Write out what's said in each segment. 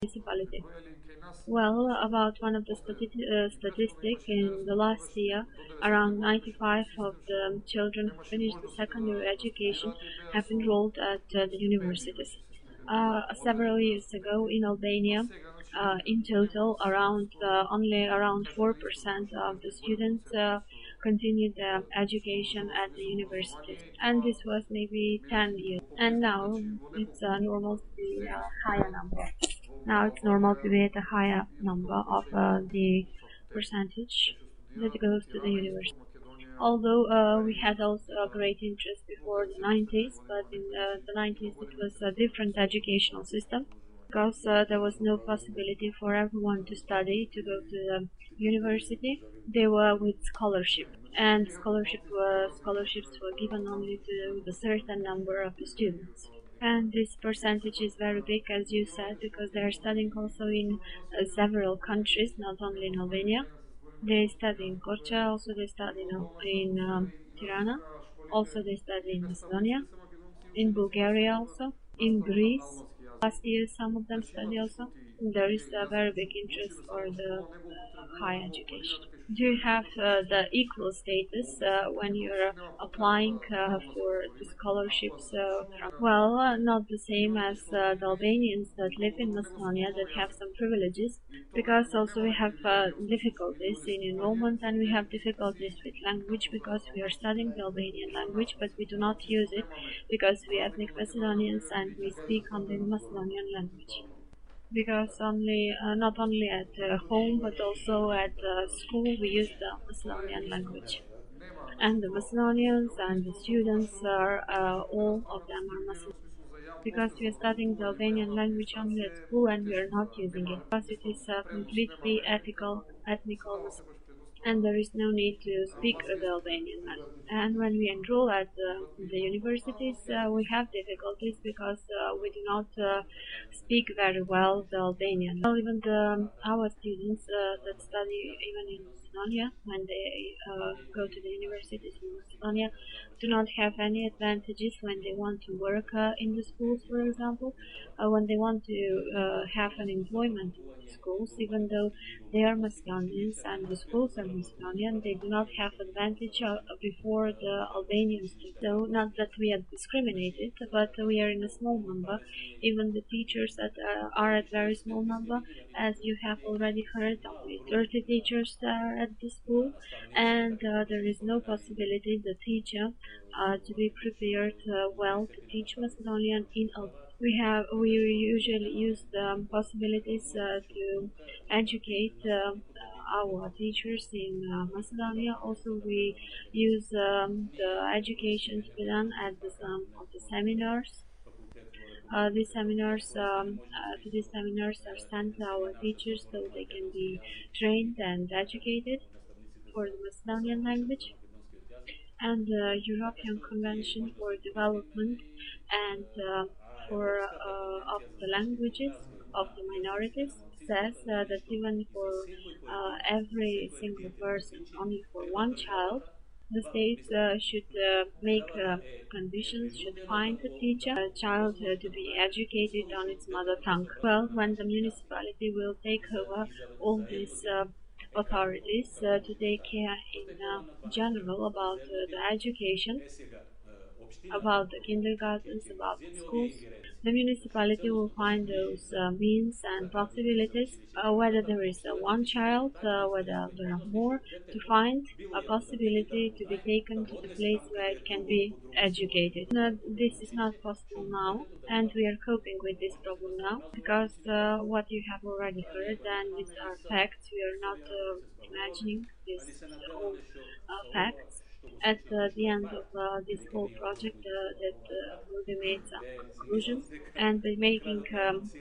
municipality. Well, about one of the statistic in the last year, around 95 of the children who finished the secondary education have enrolled at the universities. Several years ago in Albania, in total, only around 4% of the students continued their education at the universities, and this was maybe 10 years. And now it's normal to be a higher number. Now it's normal to be at a higher number of the percentage that goes to the university. Although we had also a great interest before the 90s, but in the 90s it was a different educational system because there was no possibility for everyone to study, to go to the university. They were with scholarship, and scholarships were given only to the certain number of the students. And this percentage is very big, as you said, because they are studying also in several countries, not only in Albania. They study in Korcha, also they study in Tirana, also they study in Macedonia, in Bulgaria also, in Greece. Last year some of them study also. There is a very big interest for the higher education. Do you have the equal status when you're applying for the scholarships? Well, not the same as the Albanians that live in Macedonia that have some privileges, because also we have difficulties in enrollment and we have difficulties with language because we are studying the Albanian language, but we do not use it because we are ethnic Macedonians and we speak only the Macedonian language. Because not only at home but also at school we use the Macedonian language. And the Macedonians and the students are all of them are Macedonians because we are studying the Albanian language only at school and we are not using it because it is completely ethnical and there is no need to speak the Albanian language. And when we enroll at the universities, we have difficulties because we do not speak very well the Albanian. Well, even our students that study even in Macedonia, when they go to the universities in Macedonia, do not have any advantages when they want to work in the schools, for example, when they want to have an employment in the schools, even though they are Macedonians and the schools are Macedonian, they do not have advantage before the Albanians do. So not that we are discriminated, but we are in a small number. Even the teachers that are at very small number, as you have already heard, only 30 teachers are at the school, and there is no possibility the teacher to be prepared well to teach Macedonian in Albania. We usually use the possibilities to educate our teachers in Macedonia. Also, we use the education to be done at some of the seminars. To these seminars are sent our teachers so they can be trained and educated for the Macedonian language. And the European Convention for Development and for of the languages of the minorities says that even for every single person, only for one child, the states should make conditions, should find a teacher, a child to be educated on its mother tongue. Well, when the municipality will take over all these authorities to take care in general about the education, about the kindergartens, about the schools. The municipality will find those means and possibilities, whether there is one child, whether there are more, to find a possibility to be taken to the place where it can be educated. This is not possible now, and we are coping with this problem now, because what you have already heard, and these are facts, we are not imagining these all facts. At the end of this whole project, that will be made some conclusions, and by making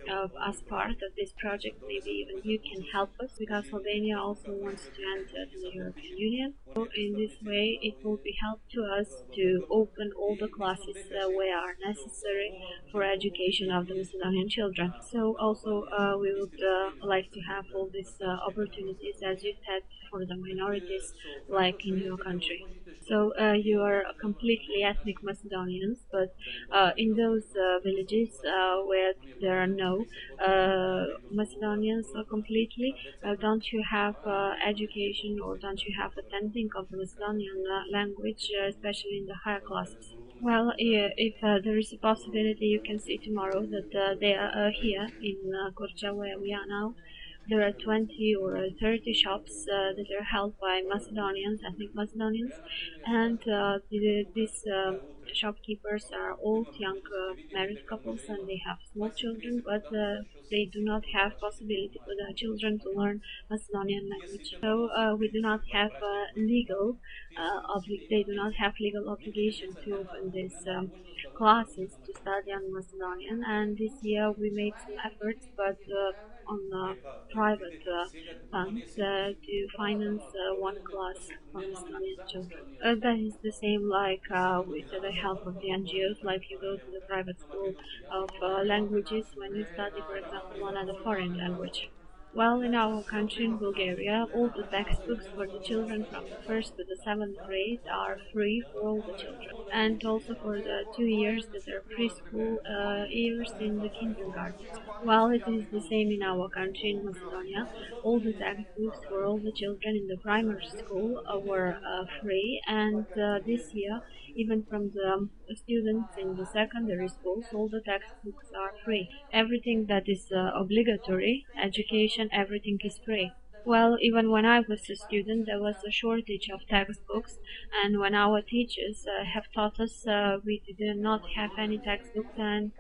us part of this project, maybe even you can help us, because Albania also wants to enter the European Union. So in this way, it will be help to us to open all the classes where are necessary for education of the Macedonian children. So also we would like to have all these opportunities, as you said, for the minorities, like in your country. So you are completely ethnic Macedonians, but in those villages where there are no Macedonians completely, don't you have education, or don't you have attending of the Macedonian language, especially in the higher classes? Well, yeah, if there is a possibility, you can see tomorrow that they are here in Korcha, where we are now. There are 20 or 30 shops that are held by Macedonians, ethnic Macedonians, and these shopkeepers are old, young married couples, and they have small children, but they do not have possibility for their children to learn Macedonian language. So we do not have they do not have legal obligation to open these classes to study on Macedonian. And this year we made some efforts, but on private funds to finance one class for Macedonian children. That is the same like with the help of the NGOs, like you go to the private school of languages when you study, for example, another foreign language. Well, in our country, in Bulgaria, all the textbooks for the children from the first to the seventh grade are free for all the children, and also for the 2 years that are preschool years in the kindergarten. Well, it is the same in our country, in Macedonia. All the textbooks for all the children in the primary school were free, and this year, even from the students in the secondary schools, all the textbooks are free. Everything that is obligatory, education, everything is free. Well, even when I was a student, there was a shortage of textbooks, and when our teachers have taught us, we did not have any textbooks, and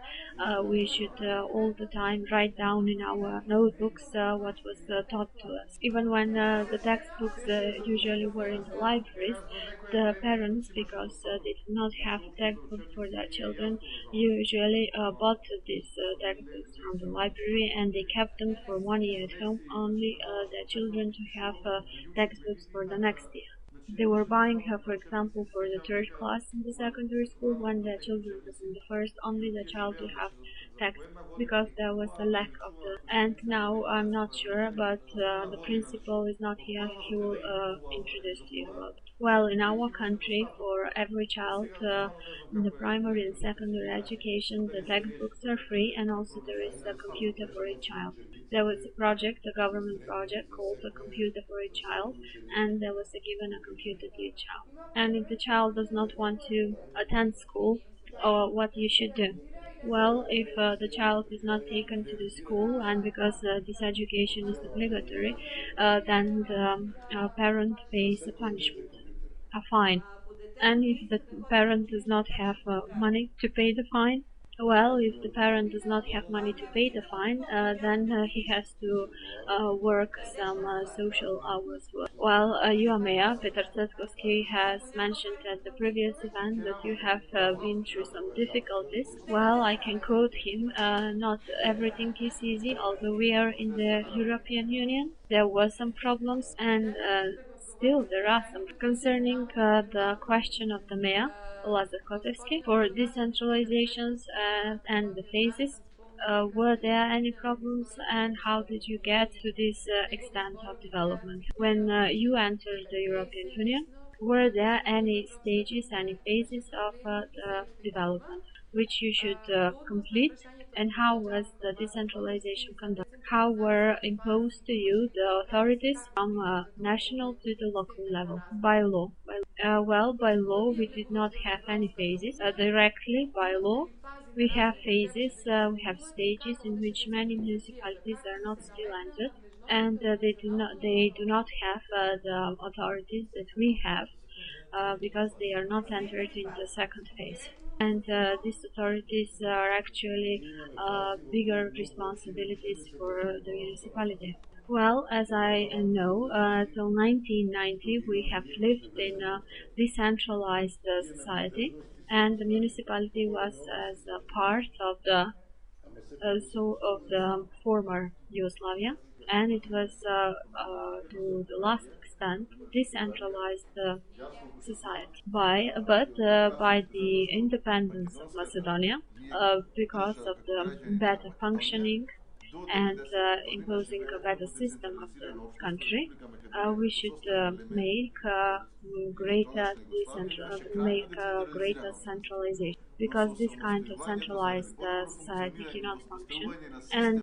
we should all the time write down in our notebooks what was taught to us. Even when the textbooks usually were in the libraries, the parents, because they did not have textbooks for their children, usually bought these textbooks from the library, and they kept them for 1 year at home, only their children to have textbooks for the next year. They were buying her, for example, for the third class in the secondary school when the children was in the first, only the child to have text because there was a lack of the. And now I'm not sure, but the principal is not here. He will introduce to you about. Well, in our country, for every child in the primary and secondary education, the textbooks are free, and also there is a computer for each child. There was a project, a government project called a computer for each child, and there was given a computer to each child. And if the child does not want to attend school, or what you should do? Well, if the child is not taken to the school, and because this education is obligatory, then the parent pays a punishment, a fine. And if the parent does not have money to pay the fine, well, if the parent does not have money to pay the fine, then he has to work some social hours. While your mayor, Peter Setkovsky, has mentioned at the previous event that you have been through some difficulties. Well, I can quote him, not everything is easy, although we are in the European Union. There were some problems, and still there are some concerning the question of the mayor, Lazar Kotevsky, for decentralizations and the phases. Were there any problems, and how did you get to this extent of development? When you entered the European Union, were there any stages, any phases of the development which you should complete, and how was the decentralization conducted? How were imposed to you the authorities from national to the local level? By law. Well, by law we did not have any phases. Directly by law we have phases, we have stages in which many municipalities are not still entered, and they do not have the authorities that we have, because they are not entered in the second phase. And these authorities are actually bigger responsibilities for the municipality. Well, as I know, till 1990 we have lived in a decentralized society, and the municipality was as a part of the former Yugoslavia, and it was to the last extent decentralized society. By the independence of Macedonia, because of the better functioning and imposing a better system of the country, we should make greater centralization, because this kind of centralized society cannot function. And